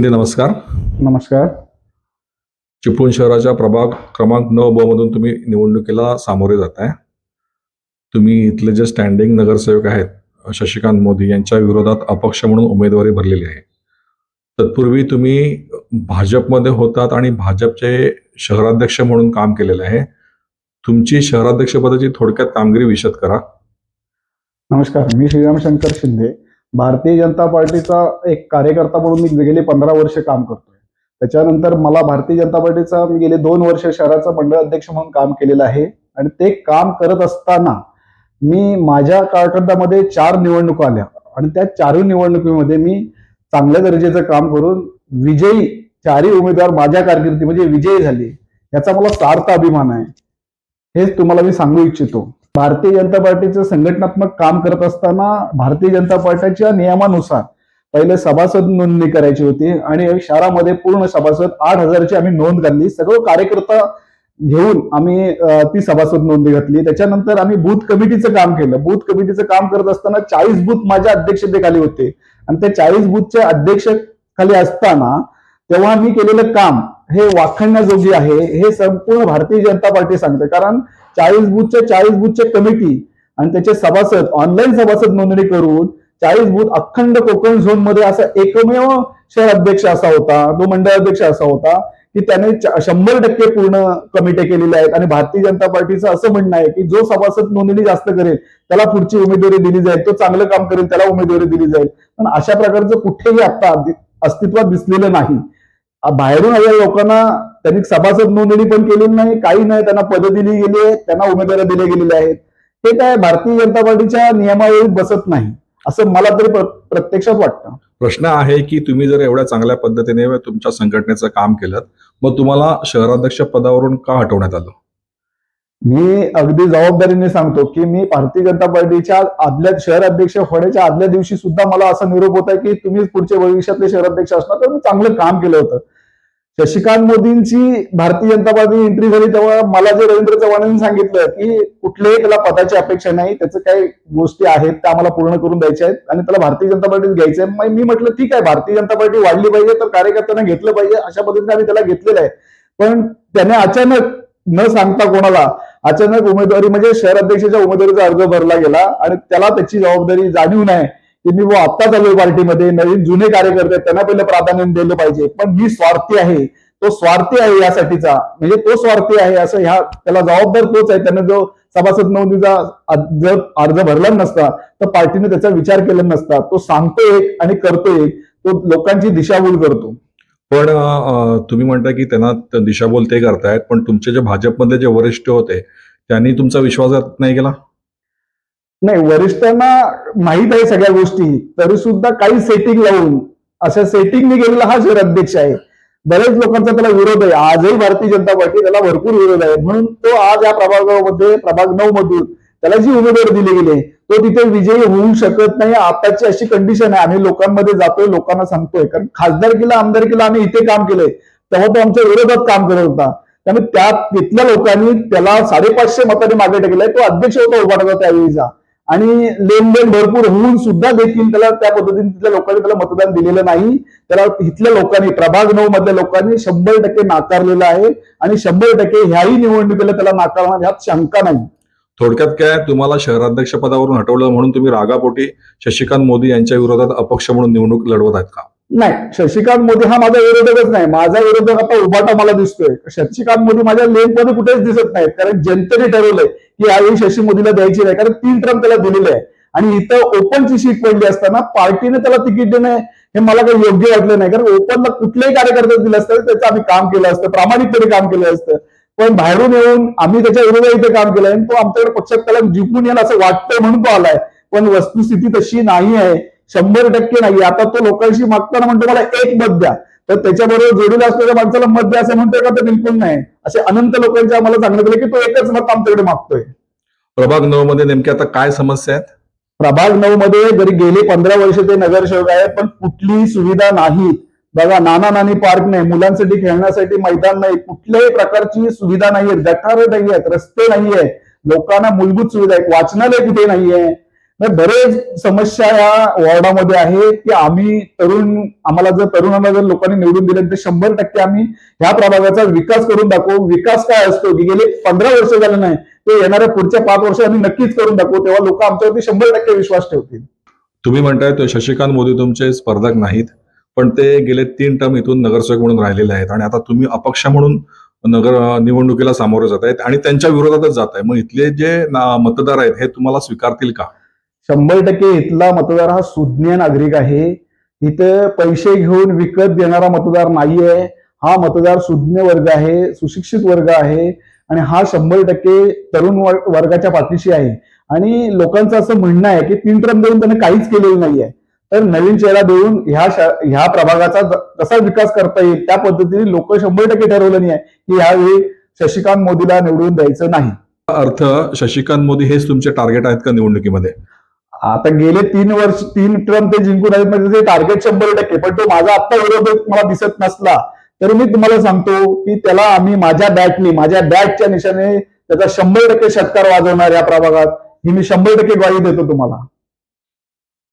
नमस्कार. नमस्कार. चिपळूण शहराच्या प्रभाग क्रमांक 9 ब मधून तुम्ही निवडणुकीला सामोरे जाताय. तुम्ही इथले जे स्टँडिंग नगरसेवक आहेत शशिकांत मोदी यांच्या विरोधात अपक्ष म्हणून उमेदवारी भरलेली आहे. तत्पूर्वी तुम्ही भाजपमध्ये होतात आणि भाजपचे शहराध्यक्ष म्हणून काम केलेलं आहे. तुमची शहराध्यक्षपदाची थोडक्यात कामगिरी विशद करा. नमस्कार. मी श्रीराम शंकर शिंदे, भारतीय जनता पार्टीचा एक कार्यकर्ता म्हणून मी गेले 15 वर्ष काम करतोय. त्याच्यानंतर मला भारतीय जनता पार्टीचा मी गेले 2 वर्ष शहराचा मंडळ अध्यक्ष म्हणून काम केलेलं आहे. आणि ते काम करत असताना मी माझ्या कारकिर्दीमध्ये 4 निवडणुका आल्या आणि त्या 4 निवडणुकीमध्ये मी चांगल्या दर्जाचं काम करून विजयी 4ही उमेदवार माझ्या कारकिर्दीमध्ये विजयी झाले. याचा मला सार्थ अभिमान आहे. हेच तुम्हाला मी सांगू इच्छितो. भारतीय जनता पार्टीचं संघटनात्मक काम करत असताना भारतीय जनता पार्टीच्या नियमानुसार पहिले सभासद नोंदणी करायची होती आणि शहरामध्ये पूर्ण सभासद 8,000ची आम्ही नोंद घातली. सगळं कार्यकर्ता घेऊन आम्ही ती सभासद नोंदणी घातली. त्याच्यानंतर आम्ही बूथ कमिटीचं काम केलं. बूथ कमिटीचं काम करत असताना 40 बूथ माझ्या अध्यक्षतेखाली होते आणि त्या 40 बूथच्या अध्यक्ष खाली असताना तेव्हा मी केलेलं काम हे वाखाणण्याजोगी आहे, हे संपूर्ण भारतीय जनता पार्टी सांगते. कारण 40 बूथच्या कमिटी आणि त्याचे सभासद ऑनलाईन सभासद नोंदणी करून 40 बूथ अखंड कोकण झोन मध्ये असा एकमेव शहर अध्यक्ष असा होता, तो मंडळ अध्यक्ष असा होता की त्याने 100% पूर्ण कमिट्या केलेल्या आहेत. आणि भारतीय जनता पार्टीचं असं म्हणणं आहे की जो सभासद नोंदणी जास्त करेल त्याला पुढची उमेदवारी दिली जाईल, तो चांगलं काम करेल त्याला उमेदवारी दिली जाईल. पण अशा प्रकारचं कुठेही आता अस्तित्वात दिसलेलं नाही. बाहेरून आलेल्या लोकांना त्यांनी सभासद नोंदणी पण केलेली नाही, काही नाही, त्यांना पदं दिली गेली आहेत, त्यांना उमेदवारी दिल्या गेलेल्या आहेत. हे काय भारतीय जनता पार्टीच्या नियमावलीत बसत नाही असं मला तरी प्रत्यक्षात वाटतं. प्रश्न आहे की तुम्ही जर एवढ्या चांगल्या पद्धतीने तुमच्या संघटनेचं काम केलं, मग तुम्हाला शहराध्यक्ष पदावरून का हटवण्यात आलं? मी अगदी जबाबदारीने सांगतो की मी भारतीय जनता पार्टीच्या आदल्या शहराध्यक्ष होण्याच्या आदल्या दिवशी सुद्धा मला असा निरोप होता की तुम्ही पुढच्या भविष्यातले शहराध्यक्ष असणार. तर मी चांगलं काम केलं होतं. शशिकांत मोदींची भारतीय जनता पार्टी एंट्री झाली तेव्हा मला जे रवींद्र चव्हाणांनी सांगितलं की कुठल्याही त्याला पदाची अपेक्षा नाही, त्याचं काही गोष्टी आहेत त्या आम्हाला पूर्ण करून द्यायच्या आहेत आणि त्याला भारतीय जनता पार्टीत घ्यायचंय. मग मी म्हटलं ठीक आहे, भारतीय जनता पार्टी वाढली पाहिजे तर कार्यकर्त्यांना घेतलं पाहिजे, अशा पद्धतीने आम्ही त्याला घेतलेलं आहे. पण त्याने अचानक न सांगता कोणाला अचानक उमेदवारी म्हणजे शहर अध्यक्षाच्या उमेदवारीचा अर्ज भरला गेला आणि त्याला त्याची जबाबदारी जाणीव नाही की मी आता चालू पार्टीमध्ये नवीन जुने कार्यकर्ते त्यांना पहिलं प्राधान्य दिलं पाहिजे. पण मी स्वार्थी आहे, तो स्वार्थी आहे यासाठीचा, म्हणजे तो स्वार्थी आहे असं त्याला जबाबदार तोच आहे. त्याने जो सभासद नोंदणीचा जर अर्ज भरला नसता तर पार्टीने त्याचा विचार केला नसता. तो सांगतो एक आणि करतो एक, तो लोकांची दिशाभूल करतो. पण तुम्ही म्हणता की त्यांना दिशाभूल ते करतायत, पण तुमचे जे भाजपमधले जे वरिष्ठ होते त्यांनी तुमचा विश्वासघात नाही केला? नाही, वरिष्ठांना माहित आहे सगळ्या गोष्टी, तरी सुद्धा काही सेटिंग लावून अशा सेटिंगने गेलेला हा शहर अध्यक्ष आहे. बरेच लोकांचा त्याला विरोध आहे. आजही भारतीय जनता पार्टी त्याला भरपूर विरोध आहे. म्हणून तो आज या प्रभागामध्ये प्रभाग 9 मधून त्याला जी उमेदवारी दिली गेली तो तिथे विजयी होऊ शकत नाही. आताची अशी कंडिशन आहे. आम्ही लोकांमध्ये जातोय, लोकांना सांगतोय, कारण खासदारकीला आमदारकीला आम्ही इथे काम केलंय तेव्हा तो आमच्या विरोधात काम करत होता. त्यामुळे तिथल्या लोकांनी त्याला 550 मतांनी मागे टाकलंय. तो अध्यक्ष होता उभाटाचा त्यावेळीचा आणि लेनदेन भरपूर होऊन सुद्धा देखील त्याला त्या पद्धतीने तिथल्या लोकांनी त्याला मतदान दिलेलं नाही. त्याला इथल्या लोकांनी प्रभाग 9 मधल्या लोकांनी 100% नाकारलेलं आहे आणि 100% ह्याही निवडणुकीला त्याला नाकारणार ह्यात शंका नाही. थोडक्यात काय, तुम्हाला शहराध्यक्ष पदावरून हटवलं म्हणून तुम्ही रागापोटी शशिकांत मोदी यांच्या विरोधात अपक्ष म्हणून निवडणूक लढवत आहेत का? नाही, शशिकांत मोदी हा माझा विरोधकच नाही. माझा विरोधक आता उभाटा मला दिसतोय. शशिकांत मोदी माझ्या लेनमध्ये कुठेच दिसत नाहीत, कारण जनतेने ठरवलंय की यावेळी शशी मोदीला द्यायची नाही, कारण 3 टर्म त्याला दिलेले आहे आणि इथं ओपनची सीट पडली असताना पार्टीने त्याला तिकीट देणं हे मला काही योग्य वाटलं नाही. कारण ओपनला कुठल्याही कार्यकर्ते दिलं असतं त्याचं आम्ही काम केलं असतं, प्रामाणिकपणे काम केलं असतं. पण बाहेरून येऊन आम्ही त्याच्या विरोधात इथे काम केलंय आणि तो आमच्याकडे पक्षात त्याला जिंकून येईल असं वाटतंय म्हणून तो आलाय. पण वस्तुस्थिती तशी नाही आहे, 100% नाही. आता तो लोकांशी मागताना म्हणतो मला 1 मत द्या, तर त्याच्याबरोबर जोडीला असलेल्या माणसाला मत द्या असं म्हणतोय का? तर बिलकुल नाही. असे अनंत लोकांचे आम्हाला सांगितलं की तो 1च मत आमच्याकडे मागतोय. प्रभाग 9 मध्ये नेमक्या आता काय समस्या आहेत? प्रभाग 9 मध्ये जरी गेली 15 वर्ष ते नगरसेवक आहे पण कुठलीही सुविधा नाही. बघा, नाना नानी पार्क नाही, मुलांसाठी खेळण्यासाठी मैदान नाही, कुठल्याही प्रकारची सुविधा नाहीये, गटारं नाहीयेत, रस्ते नाहीये, लोकांना मूलभूत सुविधा आहेत, वाचनालय कुठे नाहीये. म्हणजे बरेच समस्या या वॉर्डामध्ये आहे की आम्हाला जर तरुणांना जर लोकांनी निवडून दिले तर 100% आम्ही ह्या प्रभागाचा विकास करून दाखवू. विकास काय असतो की गेले 15 वर्ष झाले नाही, ते येणाऱ्या पुढच्या 5 वर्ष आम्ही नक्कीच करून दाखवू. तेव्हा लोक आमच्यावरती 100% विश्वास ठेवतील. तुम्ही म्हणताय तो शशिकांत मोदी तुमचे स्पर्धक नाहीत, पण ते गेले 3 टर्म इथून नगरसेवक म्हणून राहिलेले आहेत आणि आता तुम्ही अपक्ष म्हणून निवडणुकीला सामोरे जात आहेत आणि त्यांच्या विरोधातच जात आहे. मग इथले जे मतदार आहेत हे तुम्हाला स्वीकारतील का? 100% इथला मतदार हा सुज्ञ नागरिक आहे. इथे पैसे घेऊन विकत देणारा मतदार नाहीये. हा मतदार सुज्ञ वर्ग आहे, सुशिक्षित वर्ग आहे आणि हा 100% तरुण वर्गाच्या पाठीशी आहे. आणि लोकांचं असं म्हणणं आहे की 3 टर्म देऊन त्याने काहीच केलेलं नाहीये. तर नवीन चेहरा देऊन ह्या प्रभागाचा कसा विकास करता येईल त्या पद्धतीने लोक 100% ठरवलं नाही आहे की यावेळी शशिकांत मोदीला निवडून द्यायचं नाही. अर्थ शशिकांत मोदी हेच तुमचे टार्गेट आहेत का निवडणुकीमध्ये? आता गेले 3 टर्म ते जिंकून आहेत म्हणजे ते टार्गेट 100%. पण तो माझा आत्ता विरोधक मला दिसत नसला तरी मी तुम्हाला सांगतो की त्याला आम्ही माझ्या बॅटच्या निशाने त्याचा 100% षटकार वाजवणार या प्रभागात ही मी 100% ग्वाही देतो तुम्हाला.